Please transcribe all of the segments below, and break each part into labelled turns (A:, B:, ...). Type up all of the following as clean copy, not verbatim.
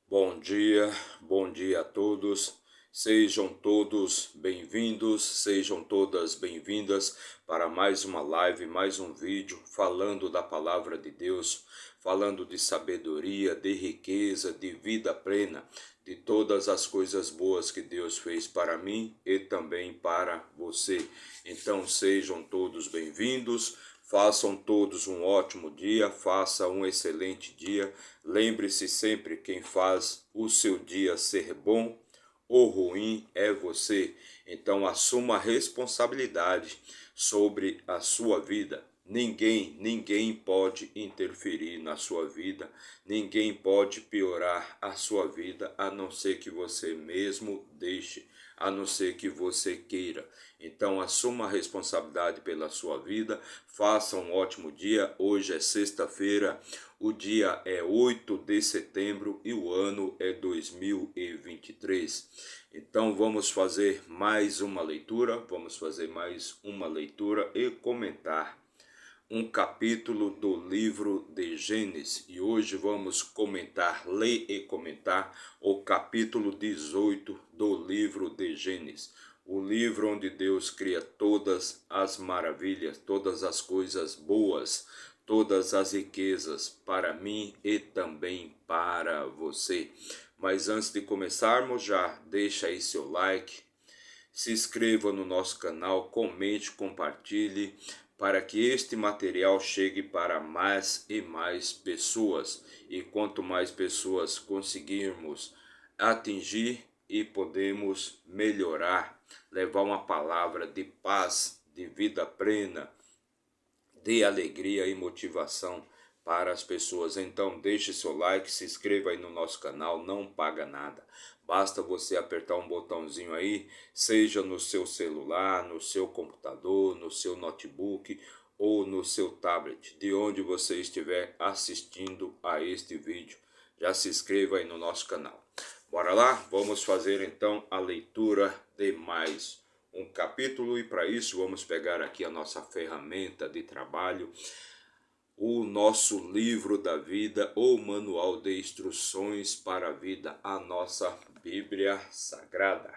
A: Bom dia a todos. Sejam todos bem-vindos, sejam todas bem-vindas para mais uma live, mais um vídeo falando da palavra de Deus, falando de sabedoria, de riqueza, de vida plena, de todas as coisas boas que Deus fez para mim e também para você. Então sejam todos bem-vindos. Façam todos um ótimo dia, faça um excelente dia. Lembre-se sempre, quem faz o seu dia ser bom ou ruim é você. Então assuma a responsabilidade sobre a sua vida. Ninguém pode interferir na sua vida, ninguém pode piorar a sua vida, a não ser que você mesmo deixe, a não ser que você queira. Então assuma a responsabilidade pela sua vida, faça um ótimo dia. Hoje é sexta-feira, o dia é 8 de setembro e o ano é 2023. Então vamos fazer mais uma leitura, e comentar um capítulo do livro de Gênesis. E hoje vamos ler e comentar o capítulo 18 do livro de Gênesis. O livro onde Deus cria todas as maravilhas, todas as coisas boas, todas as riquezas para mim e também para você. Mas antes de começarmos, já deixa aí seu like, se inscreva no nosso canal, comente, compartilhe, para que este material chegue para mais e mais pessoas. E quanto mais pessoas conseguirmos atingir e podemos melhorar, levar uma palavra de paz, de vida plena, de alegria e motivação para as pessoas. Então deixe seu like, se inscreva aí no nosso canal, não paga nada. Basta você apertar um botãozinho aí, seja no seu celular, no seu computador, no seu notebook ou no seu tablet, de onde você estiver assistindo a este vídeo. Já se inscreva aí no nosso canal. Bora lá? Vamos fazer então a leitura de mais um capítulo, e para isso vamos pegar aqui a nossa ferramenta de trabalho, o nosso livro da vida ou manual de instruções para a vida, a nossa Bíblia Sagrada,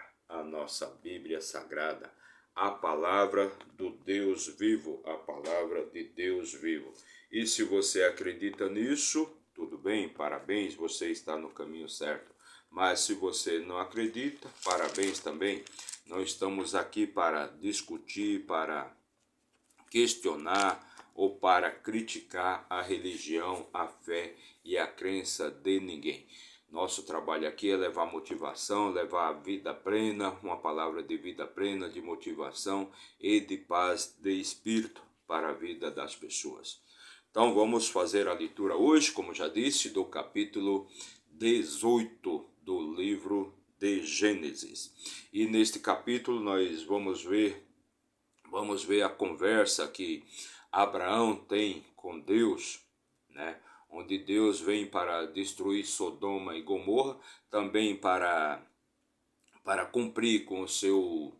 A: a palavra do Deus vivo, a palavra de Deus vivo. E se você acredita nisso, tudo bem, parabéns, você está no caminho certo. Mas se você não acredita, parabéns também. Não estamos aqui para discutir, para questionar ou para criticar a religião, a fé e a crença de ninguém. Nosso trabalho aqui é levar motivação, levar a vida plena, uma palavra de vida plena, de motivação e de paz de espírito para a vida das pessoas. Então vamos fazer a leitura hoje, como já disse, do capítulo 18 do livro de Gênesis. E neste capítulo nós vamos ver a conversa que Abraão tem com Deus, né? Onde Deus vem para destruir Sodoma e Gomorra, também para cumprir com o seu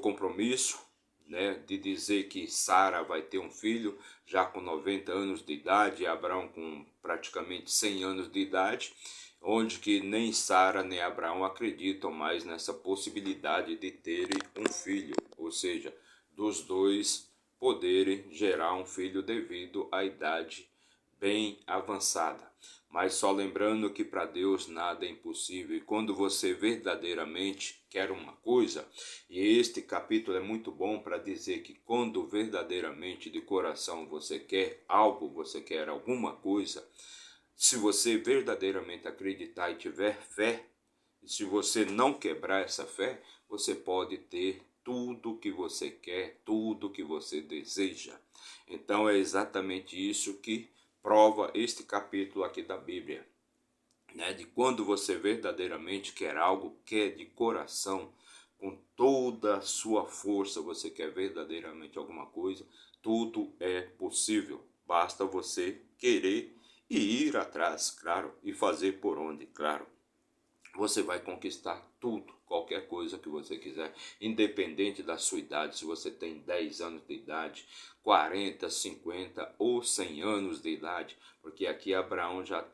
A: compromisso, né, de dizer que Sara vai ter um filho já com 90 anos de idade, e Abraão com praticamente 100 anos de idade, onde que nem Sara nem Abraão acreditam mais nessa possibilidade de terem um filho, ou seja, dos dois poderem gerar um filho devido à idade bem avançada. Mas só lembrando que para Deus nada é impossível. E quando você verdadeiramente quer uma coisa, e este capítulo é muito bom para dizer que quando verdadeiramente de coração você quer algo, você quer alguma coisa, se você verdadeiramente acreditar e tiver fé, e se você não quebrar essa fé, você pode ter tudo que você quer, tudo que você deseja. Então é exatamente isso que prova este capítulo aqui da Bíblia, né? De quando você verdadeiramente quer algo, quer de coração, com toda a sua força, você quer verdadeiramente alguma coisa, tudo é possível. Basta você querer e ir atrás, claro, e fazer por onde, claro. Você vai conquistar tudo, qualquer coisa que você quiser, independente da sua idade, se você tem 10 anos de idade, 40, 50 ou 100 anos de idade, porque aqui Abraão já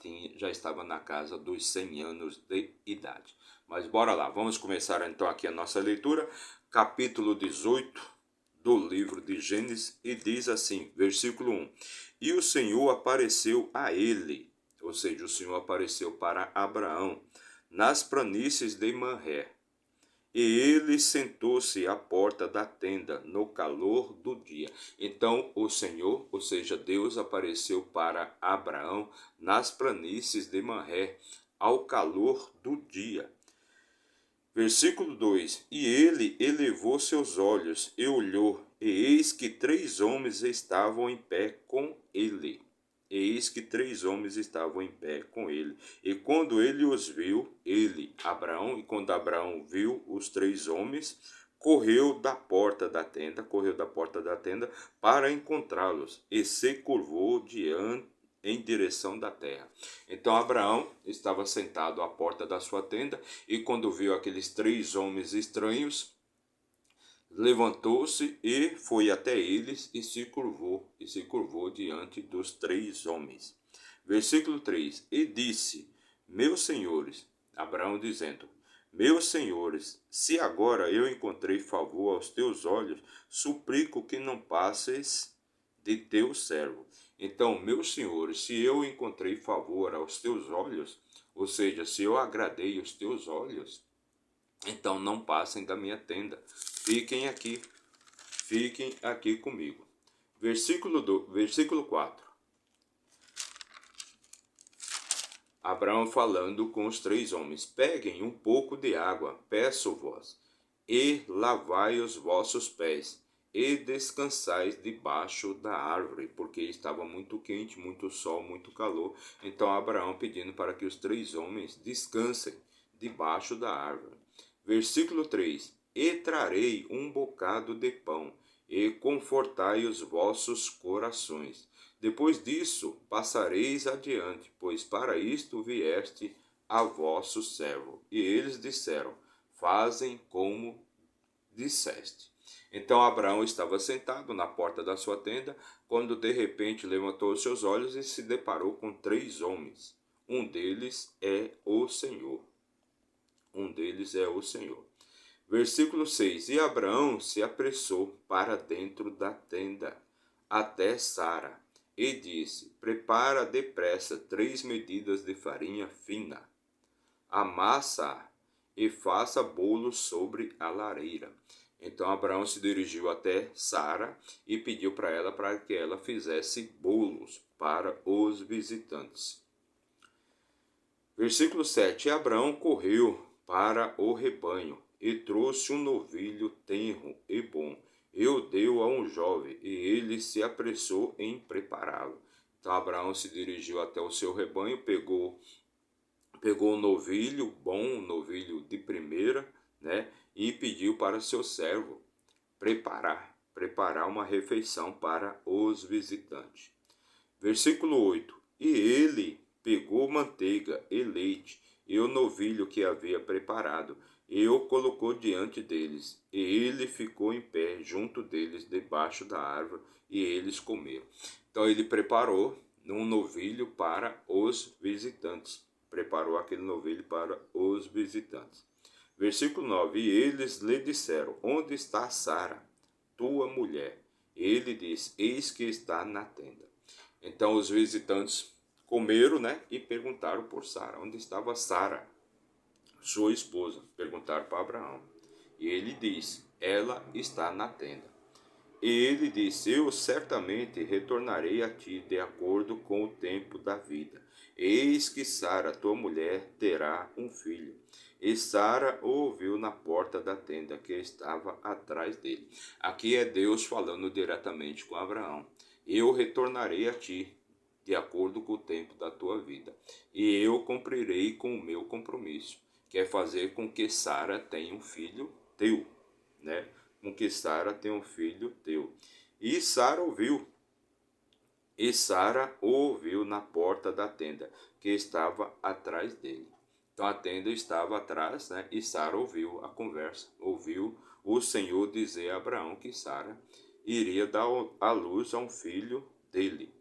A: estava na casa dos 100 anos de idade. Mas bora lá, vamos começar então aqui a nossa leitura, capítulo 18 do livro de Gênesis, e diz assim, versículo 1: E o Senhor apareceu a ele, ou seja, o Senhor apareceu para Abraão, nas planícies de Manré. E ele sentou-se à porta da tenda, no calor do dia. Então o Senhor, ou seja, Deus, apareceu para Abraão nas planícies de Manré, ao calor do dia. Versículo 2: E ele elevou seus olhos e olhou, e eis que 3 homens estavam em pé com ele. Eis que 3 homens estavam em pé com ele. E quando ele os viu, Abraão, e quando Abraão viu os 3 homens, correu da porta da tenda para encontrá-los, e se curvou diante em direção da terra. Então Abraão estava sentado à porta da sua tenda, e quando viu aqueles 3 homens estranhos, levantou-se e foi até eles e se curvou diante dos 3 homens. Versículo 3: E disse: Meus senhores, Abraão dizendo: Meus senhores, se agora eu encontrei favor aos teus olhos, suplico que não passes de teu servo. Então, meus senhores, se eu encontrei favor aos teus olhos, ou seja, se eu agradei os teus olhos, então não passem da minha tenda. Fiquem aqui comigo. Versículo 4. Abraão falando com os 3 homens: Peguem um pouco de água, peço-vos, e lavai os vossos pés, e descansais debaixo da árvore, porque estava muito quente, muito sol, muito calor. Então Abraão pedindo para que os 3 homens descansem debaixo da árvore. Versículo 3: E trarei um bocado de pão, e confortai os vossos corações. Depois disso passareis adiante, pois para isto vieste a vosso servo. E eles disseram: Fazem como disseste. Então Abraão estava sentado na porta da sua tenda, quando de repente levantou os seus olhos e se deparou com 3 homens. Um deles é o Senhor. Versículo 6: E Abraão se apressou para dentro da tenda, até Sara, e disse: Prepara depressa 3 medidas de farinha fina, amassa e faça bolos sobre a lareira. Então Abraão se dirigiu até Sara e pediu para que ela fizesse bolos para os visitantes. Versículo 7: E Abraão correu para o rebanho e trouxe um novilho tenro e bom, e o deu a um jovem, e ele se apressou em prepará-lo. Então Abraão se dirigiu até o seu rebanho, pegou um novilho bom, um novilho de primeira, né, e pediu para seu servo preparar uma refeição para os visitantes. Versículo 8: E ele pegou manteiga e leite e o novilho que havia preparado, e o colocou diante deles. E ele ficou em pé junto deles, debaixo da árvore, e eles comeram. Então ele preparou um novilho para os visitantes. Preparou aquele novilho para os visitantes. Versículo 9: E eles lhe disseram: Onde está Sara, tua mulher? Ele disse: Eis que está na tenda. Então os visitantes comeram, né, e perguntaram por Sara. Onde estava Sara, sua esposa? Perguntaram para Abraão. E ele disse: Ela está na tenda. E ele disse: Eu certamente retornarei a ti de acordo com o tempo da vida. Eis que Sara, tua mulher, terá um filho. E Sara o ouviu na porta da tenda que estava atrás dele. Aqui é Deus falando diretamente com Abraão. Eu retornarei a ti de acordo com o tempo da tua vida, e eu cumprirei com o meu compromisso, que é fazer com que Sara tenha um filho teu, né? Com que Sara tenha um filho teu. E Sara ouviu. E Sara o ouviu na porta da tenda que estava atrás dele. Então a tenda estava atrás, né? E Sara ouviu a conversa, ouviu o Senhor dizer a Abraão que Sara iria dar à luz a um filho dele.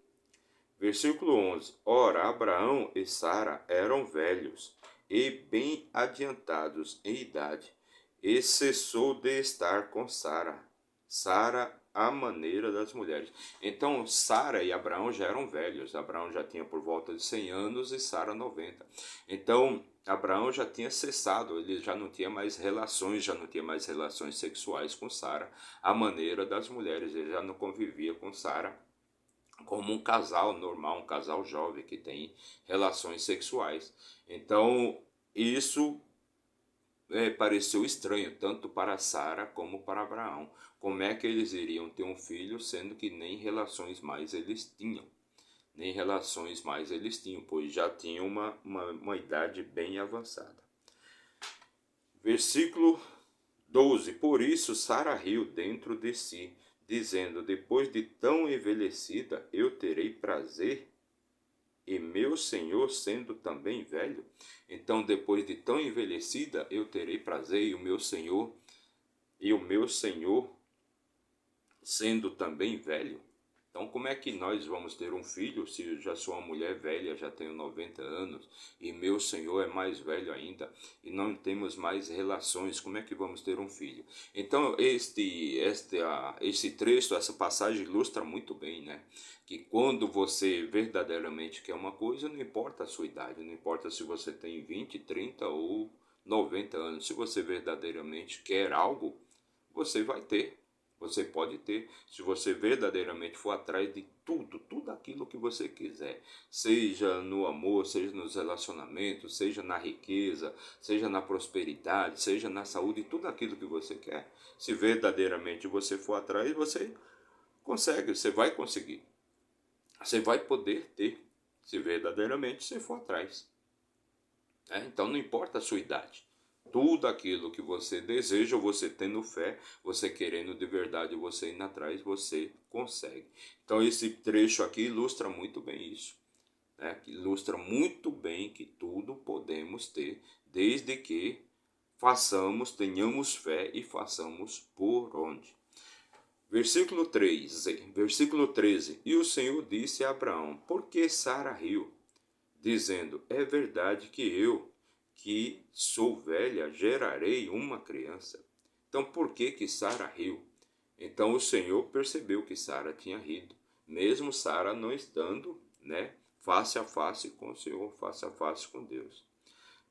A: Versículo 11. Ora, Abraão e Sara eram velhos e bem adiantados em idade, e cessou de estar com Sara. Sara, à maneira das mulheres. Então, Sara e Abraão já eram velhos. Abraão já tinha por volta de 100 anos e Sara 90. Então, Abraão já tinha cessado, ele já não tinha mais relações, já não tinha mais relações sexuais com Sara, à maneira das mulheres. Ele já não convivia com Sara como um casal normal, um casal jovem que tem relações sexuais. Então, isso pareceu estranho, tanto para Sara como para Abraão. Como é que eles iriam ter um filho, sendo que nem relações mais eles tinham? Nem relações mais eles tinham, pois já tinham uma idade bem avançada. Versículo 12. Por isso Sara riu dentro de si, dizendo: depois de tão envelhecida, eu terei prazer, e meu senhor sendo também velho? Então, depois de tão envelhecida, eu terei prazer, e o meu senhor sendo também velho? Então, como é que nós vamos ter um filho se eu já sou uma mulher velha, já tenho 90 anos, e meu Senhor é mais velho ainda, e não temos mais relações? Como é que vamos ter um filho? Então, esse trecho, essa passagem ilustra muito bem, né? Que quando você verdadeiramente quer uma coisa, não importa a sua idade, não importa se você tem 20, 30 ou 90 anos, se você verdadeiramente quer algo, você vai ter. Você pode ter, se você verdadeiramente for atrás de tudo aquilo que você quiser, seja no amor, seja nos relacionamentos, seja na riqueza, seja na prosperidade, seja na saúde, tudo aquilo que você quer. Se verdadeiramente você for atrás, você consegue, você vai conseguir. Você vai poder ter, se verdadeiramente você for atrás. Então não importa a sua idade. Tudo aquilo que você deseja, você tendo fé, você querendo de verdade, você indo atrás, você consegue. Então esse trecho aqui ilustra muito bem isso. Né? Ilustra muito bem que tudo podemos ter, desde que tenhamos fé e façamos por onde. Versículo 13. E o Senhor disse a Abraão: por que Sara riu? Dizendo: é verdade que sou velha, gerarei uma criança. Então, por que Sara riu? Então o Senhor percebeu que Sara tinha rido, mesmo Sara não estando, né, face a face com o Senhor, face a face com Deus.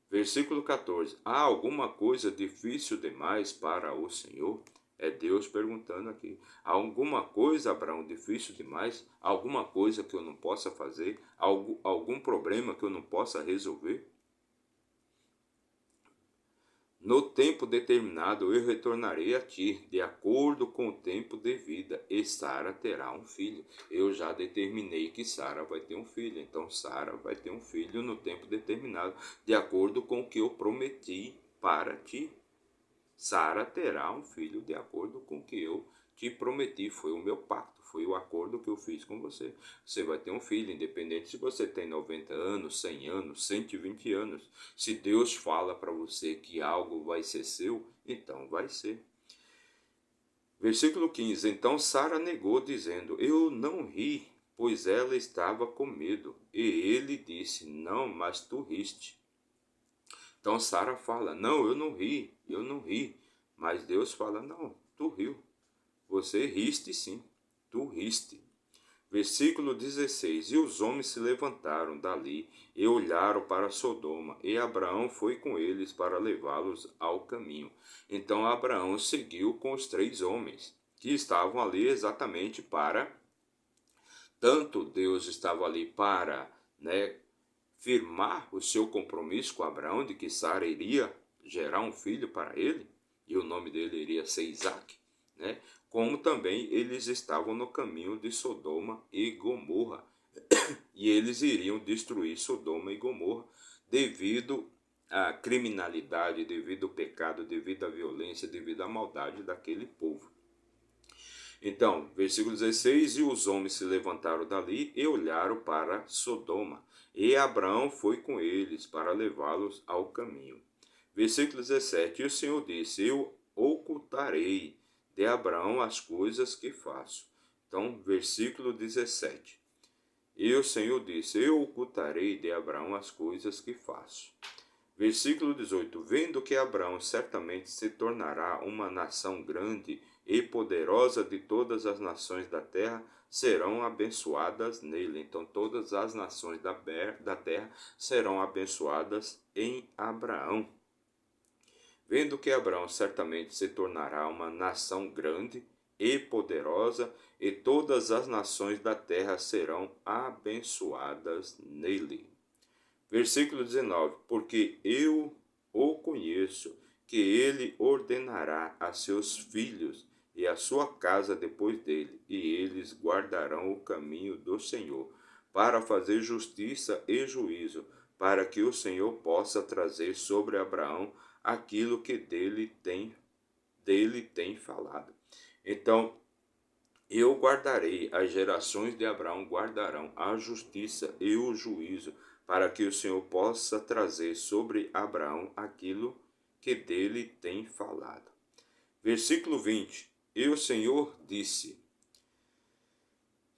A: Versículo 14. Há alguma coisa difícil demais para o Senhor? É Deus perguntando aqui. Há alguma coisa, Abraão, difícil demais? Alguma coisa que eu não possa fazer? Algum problema que eu não possa resolver? No tempo determinado eu retornarei a ti, de acordo com o tempo de vida, e Sara terá um filho. Eu já determinei que Sara vai ter um filho, então Sara vai ter um filho no tempo determinado, de acordo com o que eu prometi para ti. Sara terá um filho de acordo com o que eu te prometi, foi o meu pacto, foi o acordo que eu fiz com você. Você vai ter um filho, independente se você tem 90 anos, 100 anos, 120 anos. Se Deus fala para você que algo vai ser seu, então vai ser. Versículo 15. Então Sara negou, dizendo: eu não ri, pois ela estava com medo. E ele disse: não, mas tu riste. Então Sara fala: não, eu não ri, eu não ri. Mas Deus fala: não, tu riu. Você riste sim, tu riste. Versículo 16. E os homens se levantaram dali e olharam para Sodoma, e Abraão foi com eles para levá-los ao caminho. Então Abraão seguiu com os 3 homens, que estavam ali exatamente para... Tanto Deus estava ali para, né, firmar o seu compromisso com Abraão de que Sara iria gerar um filho para ele, e o nome dele iria ser Isaac, né? Como também eles estavam no caminho de Sodoma e Gomorra, e eles iriam destruir Sodoma e Gomorra devido à criminalidade, devido ao pecado, devido à violência, devido à maldade daquele povo. Então, versículo 16, e os homens se levantaram dali e olharam para Sodoma, E Abraão foi com eles para levá-los ao caminho. Versículo 17: E o Senhor disse: Eu ocultarei de Abraão as coisas que faço. Então, versículo 17: E o Senhor disse: Eu ocultarei de Abraão as coisas que faço. Versículo 18: Vendo que Abraão certamente se tornará uma nação grande e poderosa, de todas as nações da terra serão abençoadas nele. Então, todas as nações da terra serão abençoadas em Abraão. Vendo que Abraão certamente se tornará uma nação grande e poderosa, e todas as nações da terra serão abençoadas nele. Versículo 19: Porque eu o conheço, que ele ordenará a seus filhos e a sua casa depois dele, e eles guardarão o caminho do Senhor, para fazer justiça e juízo, para que o Senhor possa trazer sobre Abraão aquilo que dele tem falado. Então, eu guardarei, as gerações de Abraão guardarão a justiça e o juízo, para que o Senhor possa trazer sobre Abraão aquilo que dele tem falado. Versículo 20: E o Senhor disse: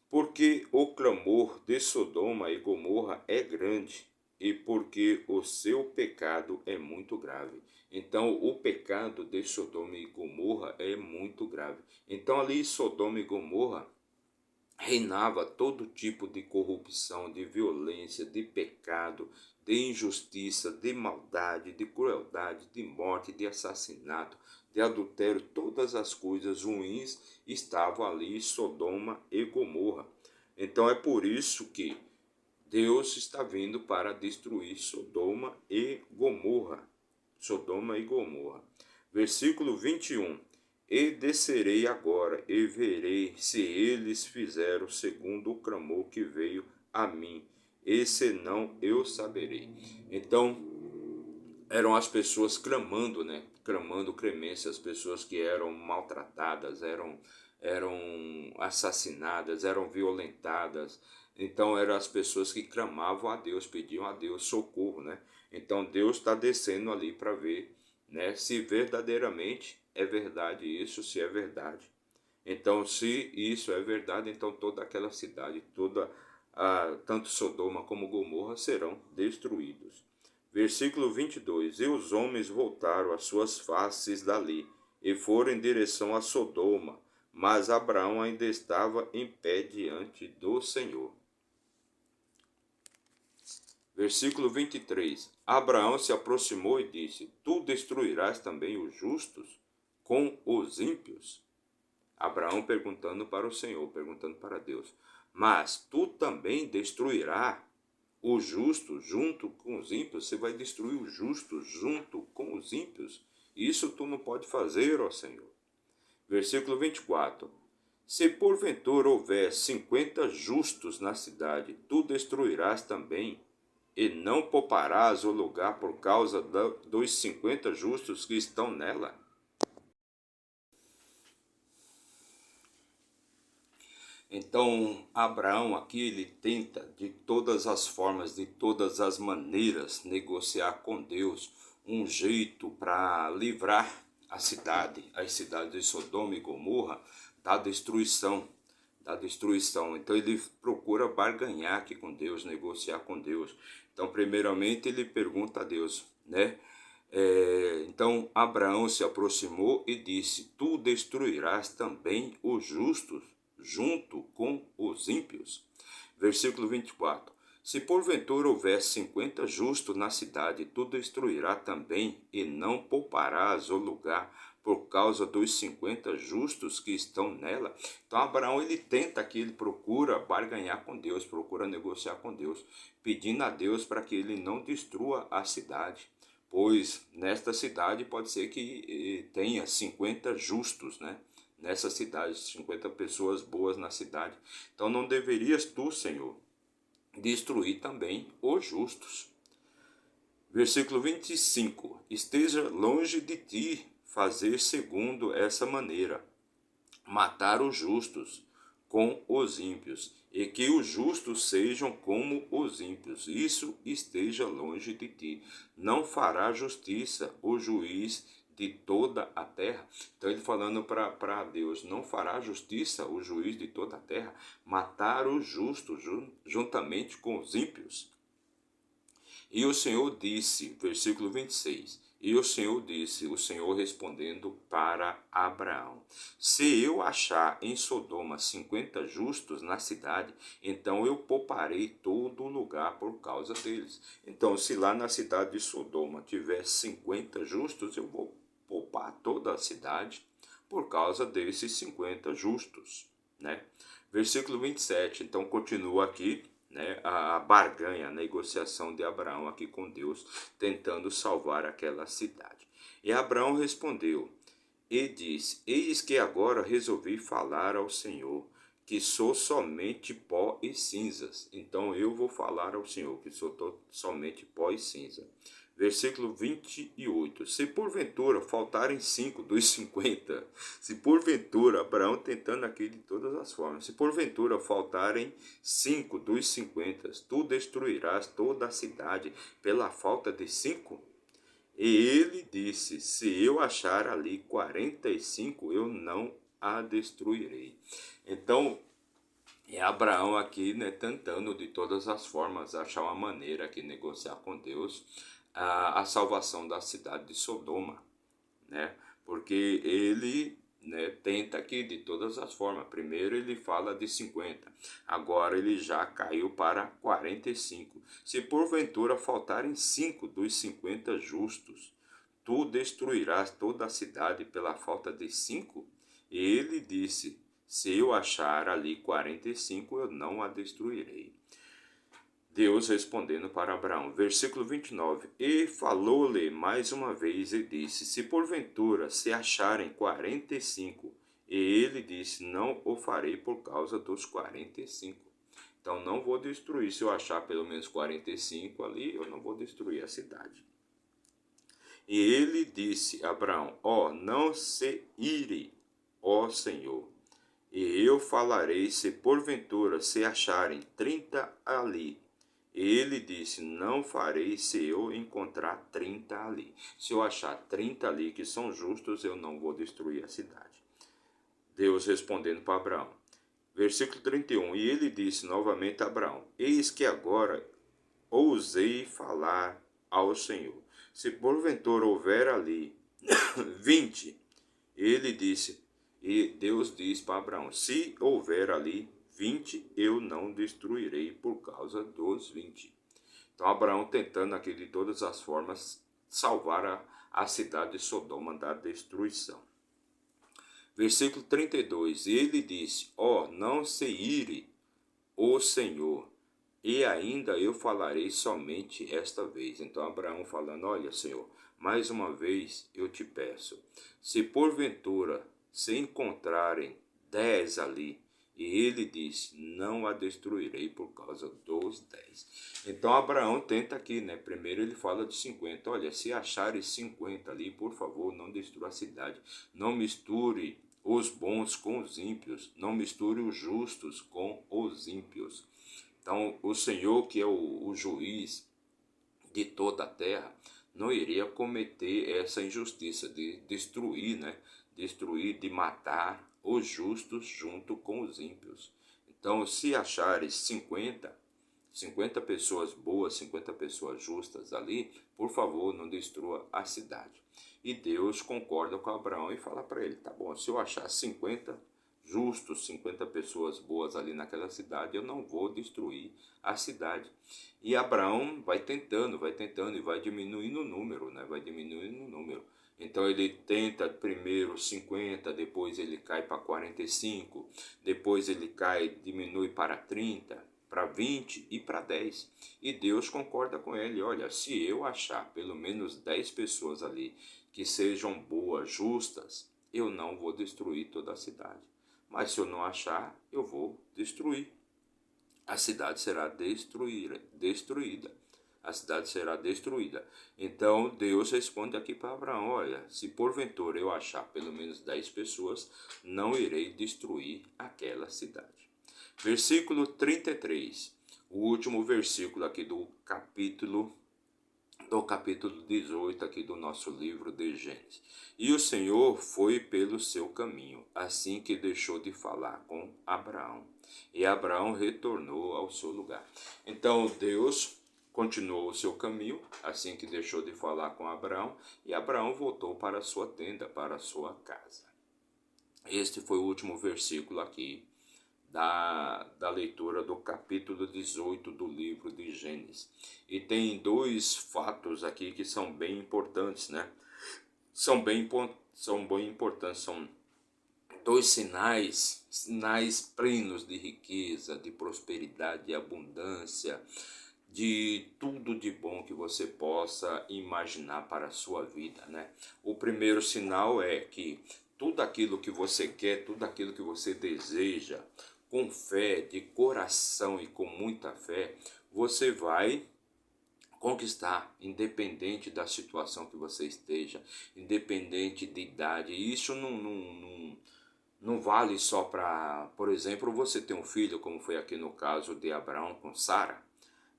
A: Porque o clamor de Sodoma e Gomorra é grande, e porque o seu pecado é muito grave. Então, o pecado de Sodoma e Gomorra é muito grave. Então, ali em Sodoma e Gomorra reinava todo tipo de corrupção, de violência, de pecado, de injustiça, de maldade, de crueldade, de morte, de assassinato, de adultério. Todas as coisas ruins estavam ali em Sodoma e Gomorra. Então é por isso que Deus está vindo para destruir Sodoma e Gomorra. Sodoma e Gomorra. Versículo 21. E descerei agora, e verei se eles fizeram segundo o clamor que veio a mim, e se não, eu saberei. Então, eram as pessoas clamando, né? Clamando clemência, as pessoas que eram maltratadas, eram assassinadas, eram violentadas. Então, eram as pessoas que clamavam a Deus, pediam a Deus socorro, né? Então, Deus está descendo ali para ver, né, se verdadeiramente é verdade isso, se é verdade. Então, se isso é verdade, então toda aquela cidade, tanto Sodoma como Gomorra serão destruídos. Versículo 22: E os homens voltaram as suas faces dali, e foram em direção a Sodoma, mas Abraão ainda estava em pé diante do Senhor. Versículo 23: Abraão se aproximou e disse: Tu destruirás também os justos com os ímpios? Abraão perguntando para o Senhor, perguntando para Deus. Mas tu também destruirás os justos junto com os ímpios? Você vai destruir os justos junto com os ímpios? Isso tu não pode fazer, ó Senhor. Versículo 24: Se porventura houver 50 justos na cidade, tu destruirás também, e não pouparás o lugar por causa dos 50 justos que estão nela? Então, Abraão aqui ele tenta de todas as formas, de todas as maneiras, negociar com Deus um jeito para livrar as cidades de Sodoma e Gomorra da destruição, Então ele procura barganhar aqui com Deus, negociar com Deus. Então, primeiramente ele pergunta a Deus, né? Então Abraão se aproximou e disse: Tu destruirás também os justos junto com os ímpios? Versículo 24: Se porventura houver 50 justos na cidade, tu destruirás também, e não pouparás o lugar por causa dos 50 justos que estão nela? Então Abraão ele tenta aqui, ele procura barganhar com Deus, procura negociar com Deus, pedindo a Deus para que ele não destrua a cidade, pois nesta cidade pode ser que tenha 50 justos, né? Nessa cidade, 50 pessoas boas na cidade. Então não deverias tu, Senhor, destruir também os justos. Versículo 25: Esteja longe de ti fazer segundo essa maneira, matar os justos com os ímpios, e que os justos sejam como os ímpios. Isso esteja longe de ti. Não fará justiça o juiz de toda a terra. Então ele falando para Deus, não fará justiça o juiz de toda a terra, matar os justos juntamente com os ímpios. E o Senhor disse, versículo 26, e o Senhor disse, o Senhor respondendo para Abraão: se eu achar em Sodoma 50 justos na cidade, então eu pouparei todo o lugar por causa deles. Então, se lá na cidade de Sodoma tiver 50 justos, eu vou poupar toda a cidade por causa desses 50 justos, né? Versículo 27, então continua aqui, né, a barganha, a negociação de Abraão aqui com Deus, tentando salvar aquela cidade. E Abraão respondeu e disse: eis que agora resolvi falar ao Senhor, que sou somente pó e cinzas. Então eu vou falar ao Senhor, que sou somente pó e cinza. Versículo 28. Se porventura faltarem 5 dos 50, se porventura, Abraão tentando aqui de todas as formas, se porventura faltarem 5 dos 50, tu destruirás toda a cidade pela falta de 5? E ele disse: se eu achar ali 45, eu não a destruirei. Então, é Abraão aqui, né, tentando de todas as formas achar uma maneira de negociar com Deus a salvação da cidade de Sodoma, né? Porque ele, né, tenta aqui de todas as formas. Primeiro ele fala de 50, agora ele já caiu para 45. Se porventura faltarem 5 dos 50 justos, tu destruirás toda a cidade pela falta de 5? E ele disse: se eu achar ali 45, eu não a destruirei. Deus respondendo para Abraão, versículo 29, e falou-lhe mais uma vez e disse: se porventura se acharem 45, e ele disse: não o farei por causa dos 45. Então não vou destruir, se eu achar pelo menos 45 ali, eu não vou destruir a cidade. E ele disse a Abraão: ó, não se ire, ó Senhor, e eu falarei, se porventura se acharem 30 ali. Ele disse: não farei se eu encontrar 30 ali. Se eu achar 30 ali que são justos, eu não vou destruir a cidade. Deus respondendo para Abraão. Versículo 31. E ele disse novamente a Abraão: eis que agora ousei falar ao Senhor. Se porventura houver ali 20, ele disse, e Deus disse para Abraão: se houver ali 20, eu não destruirei por causa dos 20. Então Abraão tentando aqui de todas as formas salvar a cidade de Sodoma da destruição. Versículo 32. E ele disse: ó, não se ire o Senhor, e ainda eu falarei somente esta vez. Então Abraão falando: olha, Senhor, mais uma vez eu te peço, se porventura se encontrarem 10 ali, e ele disse: não a destruirei por causa dos 10. Então Abraão tenta aqui, né? Primeiro ele fala de 50. Olha, se acharem 50 ali, por favor, não destrua a cidade. Não misture os bons com os ímpios. Não misture os justos com os ímpios. Então o Senhor, que é o juiz de toda a terra, não iria cometer essa injustiça de destruir, né? Destruir, de matar os justos junto com os ímpios. Então, se achares 50 pessoas boas, 50 pessoas justas ali, por favor, não destrua a cidade. E Deus concorda com Abraão e fala para ele: tá bom, se eu achar 50 justos, 50 pessoas boas ali naquela cidade, eu não vou destruir a cidade. E Abraão vai tentando e vai diminuindo o número, né? Vai diminuindo o número. Então ele tenta primeiro 50, depois ele cai para 45, depois ele diminui para 30, para 20 e para 10. E Deus concorda com ele: olha, se eu achar pelo menos 10 pessoas ali que sejam boas, justas, eu não vou destruir toda a cidade. Mas se eu não achar, eu vou destruir. A cidade será destruída. a cidade será destruída. Então Deus responde aqui para Abraão: olha, se porventura eu achar pelo menos 10 pessoas, não irei destruir aquela cidade. Versículo 33, o último versículo aqui do capítulo 18 aqui do nosso livro de Gênesis. E o Senhor foi pelo seu caminho, assim que deixou de falar com Abraão. E Abraão retornou ao seu lugar. Então Deus continuou o seu caminho, assim que deixou de falar com Abraão, e Abraão voltou para a sua tenda, para a sua casa. Este foi o último versículo aqui da leitura do capítulo 18 do livro de Gênesis. E tem dois fatos aqui que são bem importantes, né? São bem importantes, são dois sinais plenos de riqueza, de prosperidade, de abundância, de tudo de bom que você possa imaginar para a sua vida, né? O primeiro sinal é que tudo aquilo que você quer, tudo aquilo que você deseja, com fé, de coração e com muita fé, você vai conquistar, independente da situação que você esteja, independente de idade. E isso não vale só para, por exemplo, você ter um filho, como foi aqui no caso de Abraão com Sara,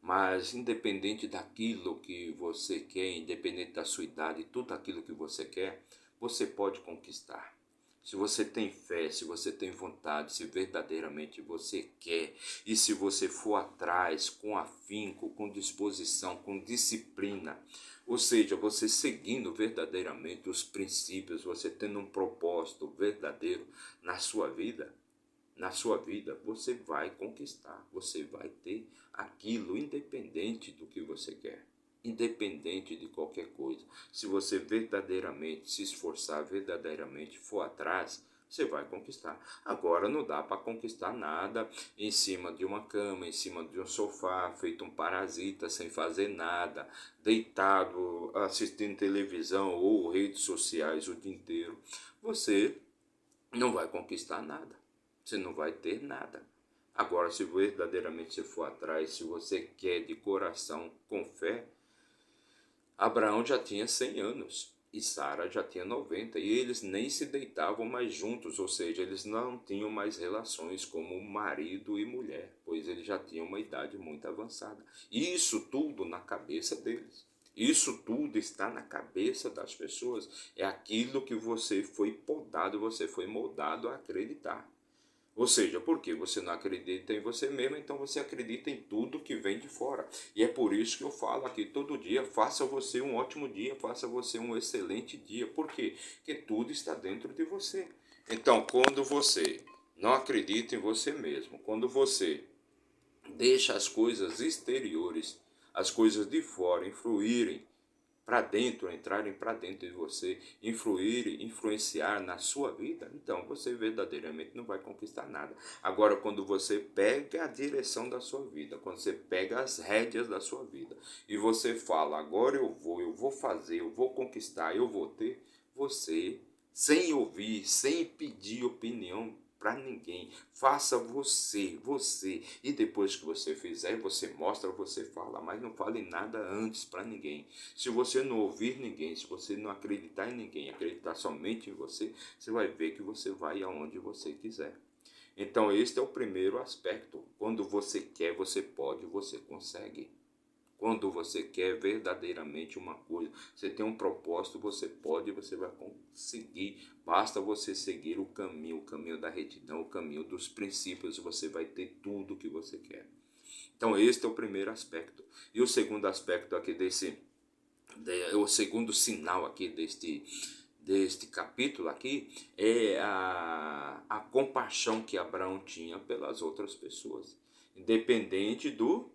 A: mas independente daquilo que você quer, independente da sua idade, tudo aquilo que você quer, você pode conquistar. Se você tem fé, se você tem vontade, se verdadeiramente você quer, e se você for atrás com afinco, com disposição, com disciplina, ou seja, você seguindo verdadeiramente os princípios, você tendo um propósito verdadeiro na sua vida, você vai conquistar, você vai ter aquilo independente do que você quer. Independente de qualquer coisa, se você verdadeiramente se esforçar, verdadeiramente for atrás, você vai conquistar. Agora não dá para conquistar nada em cima de uma cama, em cima de um sofá, feito um parasita, sem fazer nada, deitado, assistindo televisão ou redes sociais o dia inteiro. Você não vai conquistar nada, você não vai ter nada. Agora, se verdadeiramente você for atrás, se você quer de coração, com fé, Abraão já tinha 100 anos e Sara já tinha 90 e eles nem se deitavam mais juntos, ou seja, eles não tinham mais relações como marido e mulher, pois eles já tinham uma idade muito avançada. Isso tudo na cabeça deles. Isso tudo está na cabeça das pessoas. É aquilo que você foi podado, você foi moldado a acreditar. Ou seja, porque você não acredita em você mesmo, então você acredita em tudo que vem de fora. E é por isso que eu falo aqui todo dia, faça você um ótimo dia, faça você um excelente dia. Por quê? Porque tudo está dentro de você. Então, quando você não acredita em você mesmo, quando você deixa as coisas exteriores, as coisas de fora influírem para dentro, entrarem para dentro de você, influenciar na sua vida, então você verdadeiramente não vai conquistar nada. Agora, quando você pega a direção da sua vida, quando você pega as rédeas da sua vida e você fala, agora eu vou fazer, eu vou conquistar, eu vou ter, você, sem ouvir, sem pedir opinião para ninguém, faça você, e depois que você fizer, você mostra, você fala, mas não fale nada antes para ninguém. Se você não ouvir ninguém, se você não acreditar em ninguém, acreditar somente em você, você vai ver que você vai aonde você quiser. Então este é o primeiro aspecto. Quando você quer, você pode, você consegue. Quando você quer verdadeiramente uma coisa, você tem um propósito, você pode, você vai conseguir. Basta você seguir o caminho da retidão, o caminho dos princípios, você vai ter tudo o que você quer. Então este é o primeiro aspecto. E o segundo aspecto aqui o segundo sinal aqui deste capítulo aqui é a compaixão que Abraão tinha pelas outras pessoas, independente do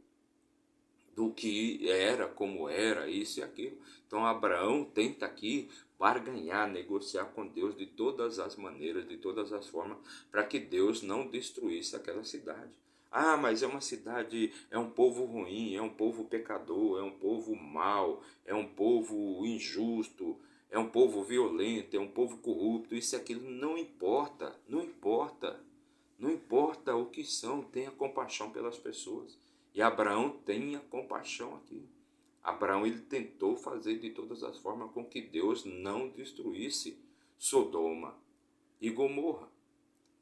A: que era, como era, isso e aquilo. Então Abraão tenta aqui barganhar, negociar com Deus de todas as maneiras, de todas as formas, para que Deus não destruísse aquela cidade. Ah, mas é uma cidade, é um povo ruim, é um povo pecador, é um povo mau, é um povo injusto, é um povo violento, é um povo corrupto, isso e aquilo. Não importa, não importa. Não importa o que são, tenha compaixão pelas pessoas. E Abraão tinha compaixão aqui. Abraão ele tentou fazer de todas as formas com que Deus não destruísse Sodoma e Gomorra.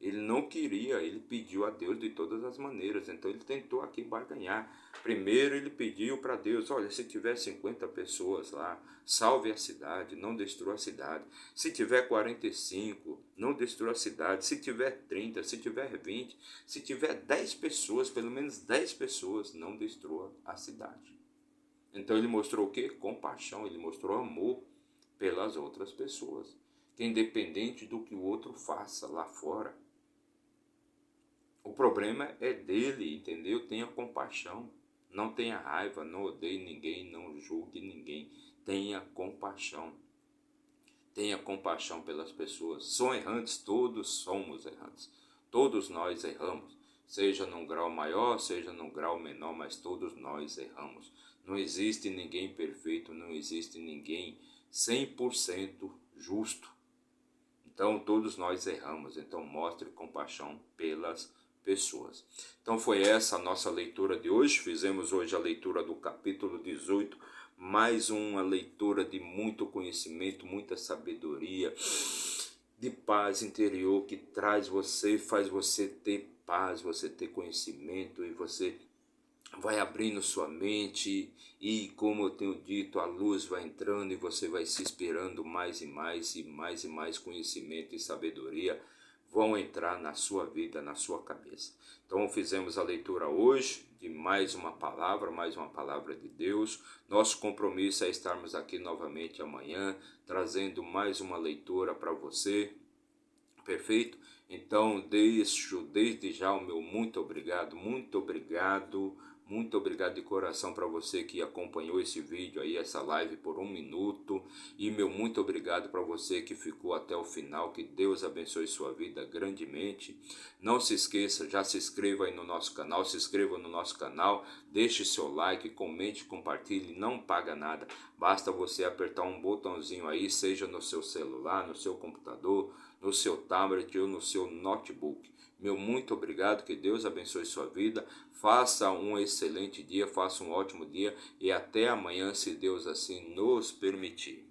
A: Ele não queria, ele pediu a Deus de todas as maneiras. Então ele tentou aqui barganhar. Primeiro ele pediu para Deus, olha, se tiver 50 pessoas lá, salve a cidade, não destrua a cidade. Se tiver 45, não destrua a cidade. Se tiver 30, se tiver 20, se tiver 10 pessoas, pelo menos 10 pessoas, não destrua a cidade. Então ele mostrou o quê? Compaixão, ele mostrou amor pelas outras pessoas. Que independente do que o outro faça lá fora, o problema é dele, entendeu? Tenha compaixão. Não tenha raiva, não odeie ninguém, não julgue ninguém. Tenha compaixão. Tenha compaixão pelas pessoas. São errantes, todos somos errantes. Todos nós erramos. Seja num grau maior, seja num grau menor, mas todos nós erramos. Não existe ninguém perfeito, não existe ninguém 100% justo. Então todos nós erramos, então mostre compaixão pelas pessoas. Então foi essa a nossa leitura de hoje. Fizemos hoje a leitura do capítulo 18, mais uma leitura de muito conhecimento, muita sabedoria, de paz interior que traz você, faz você ter paz, você ter conhecimento e você vai abrindo sua mente e, como eu tenho dito, a luz vai entrando e você vai se inspirando mais e mais e mais e mais conhecimento e sabedoria vão entrar na sua vida, na sua cabeça. Então fizemos a leitura hoje de mais uma palavra de Deus. Nosso compromisso é estarmos aqui novamente amanhã, trazendo mais uma leitura para você. Perfeito? Então deixo desde já o meu muito obrigado de coração para você que acompanhou esse vídeo aí, essa live por 1 minuto, e meu muito obrigado para você que ficou até o final. Que Deus abençoe sua vida grandemente. Não se esqueça, já se inscreva aí no nosso canal, se inscreva no nosso canal, deixe seu like, comente, compartilhe, não paga nada, basta você apertar um botãozinho aí, seja no seu celular, no seu computador, no seu tablet ou no seu notebook. Meu muito obrigado, que Deus abençoe sua vida, faça um excelente dia, faça um ótimo dia e até amanhã, se Deus assim nos permitir.